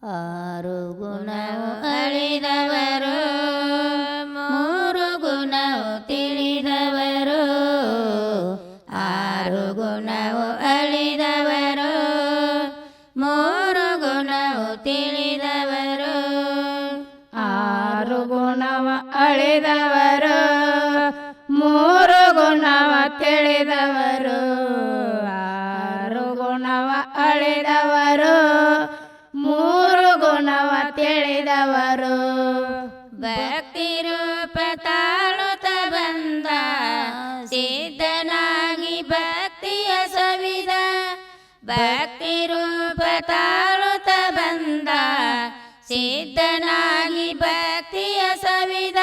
ಆರು ಗುಣವು ಅಳಿದವರು ಮೂರು ಗುಣವು ತಿಳಿದವರು ಆರು ಗುಣವು ಅಳಿದವರು ಮೂರು ಗುಣವು ತಿಳಿದವರು ಆರು ಗುಣವ ಅಳಿದವರು ಮೂರು ಗುಣವ ತಿಳಿದವರು ಆರು ಗುಣವ ಅಳಿದವರು ಮೂರು ಗುಣವ ತಿಳಿದವರು ಭಕ್ತಿ ರೂಪ ತಾಳುತ್ತ ಬಂದ ಸಿದ್ಧನಾಗಿ ಭಕ್ತಿಯ ಸವಿದ ಭಕ್ತಿ ರೂಪ ತಾಳುತ್ತ ಬಂದ ಸಿದ್ಧನಾಗಿ ಭಕ್ತಿಯ ಸವಿದ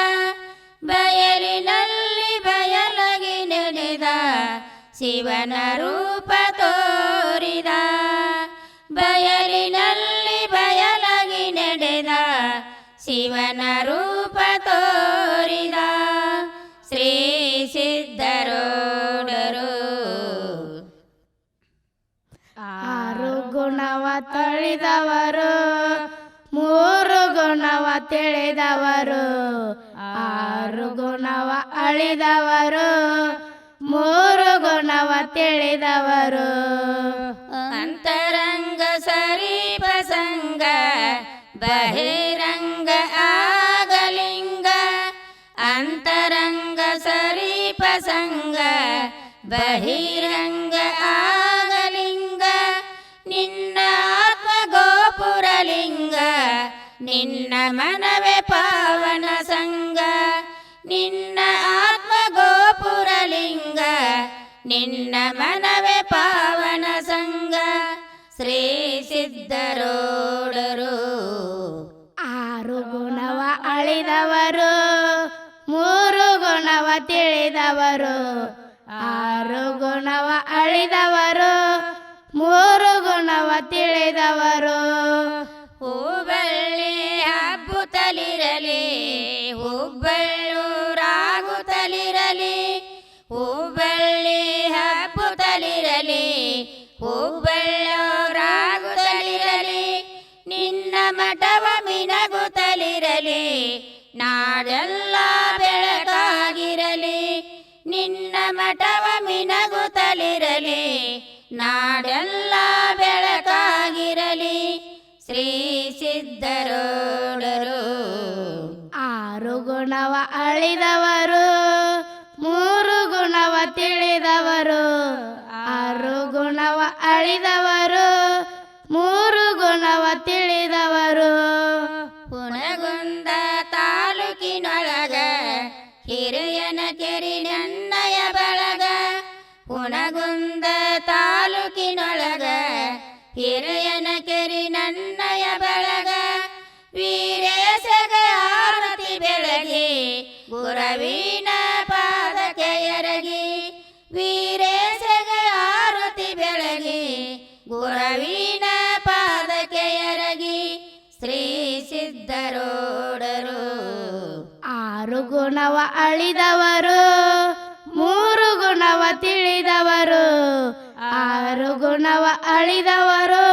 ಬಯಲಿನಲ್ಲಿ ಬಯಲಗಿ ನಡೆದ ಶಿವನ ರೂಪ ತೋರಿದ ಬಯಲಿನಲ್ಲಿ ಬಯಲಗಿ ನಡೆದ ಶಿವನ ರೂಪ ತೋರಿದ ಶ್ರೀ ಸಿದ್ಧರೋಡರು ಆರು ಗುಣವ ತಳಿದವರು ಮೂರು ಗುಣವ ತಿಳಿದವರು ಆರು ಗುಣವ ಅಳಿದವರು ಮೂರು ಗುಣವ ತಿಳಿದವರು ಅಂತರಂಗ ಸರೀಪ ಸಂಗ ಬಹಿರಂಗ ಆಗಲಿಂಗ ಅಂತರಂಗ ಸರೀಪ ಸಂಗ ಬಹಿರಂಗ ಆಗಲಿಂಗ ನಿನ್ನ ಆತ್ಮ ಗೋಪುರಲಿಂಗ ನಿನ್ನ ಮನವೇ ಪಾವನ ಸಂಗ ನಿನ್ನ ಆತ್ಮ ಗೋಪುರಲಿಂಗ ನಿನ್ನ ಮನವೇ ಪಾವನ ಸಂಗ ಶ್ರೀ ಸಿದ್ಧರೋಡರು ಆರು ಗುಣವ ಅಳಿದವರು ಮೂರು ಗುಣವ ತಿಳಿದವರು ಆರು ಗುಣವ ಅಳಿದವರು ಮೂರು ಗುಣವ ತಿಳಿದವರು ಹೂಬಳ್ಳಿ ಹಬ್ಬುತ್ತಲಿರಲಿ ಹುಬ್ಬಳ್ಳೂರಾಗುತ್ತಲಿರಲಿ ಹೂಬಳ್ಳಿ ಹಬ್ಬುತ್ತಲಿರಲಿ ಹುಬ್ಬಳ್ಳೂರಾಗುತ್ತಲಿರಲಿ ನಿನ್ನ ಮಠವ ಮಿನಗುತ್ತಲಿರಲಿ ನಾಡೆಲ್ಲ ಬೆಳಕಾಗಿರಲಿ ನಿನ್ನ ಮಠವ ಮಿನಗುತ್ತಲಿರಲಿ ನಾಡೆಲ್ಲ ಬೆಳಕಾಗಿರಲಿ ಶ್ರೀ ಸಿದ್ಧರೋಡರು ಆರು ಗುಣವ ಅಳಿದವರು ಮೂರು ಗುಣವ ತಿಳಿದವರು ಆರು ಗುಣವ ಅಳಿದವರು ಮೂರು ಗುಣವ ತಿಳಿದವರು ಹುನಗುಂದ ತಾಲೂಕಿನೊಳಗ ಹಿರಿಯನ ಕೆರಿ ನನ್ನಯ ಬಳಗ ಹುನಗುಂದ ತಾಲೂಕಿನೊಳಗ ಹಿರಿಯನ ಕೆರಿ ನನ್ನಯ ಬಳಗ ವೀರೇಶಗ ಆರತಿ ಬೆಳಗಿ ಗುರವಿನ ಪಾದಕ್ಕೆ ಎರಗಿ ವೀರೇಶಗ ಆರತಿ ಬೆಳಗಿ ಗುರವಿನ ಪಾದಕ್ಕೆ ಎರಗಿ ಶ್ರೀ ಸಿದ್ಧರೋಡರು ಆರು ಗುಣವ ಅಳಿದವರು ಮೂರು ಗುಣವ ತಿಳಿದವರು ಆರು ಗುಣವ ಅಳಿದವರು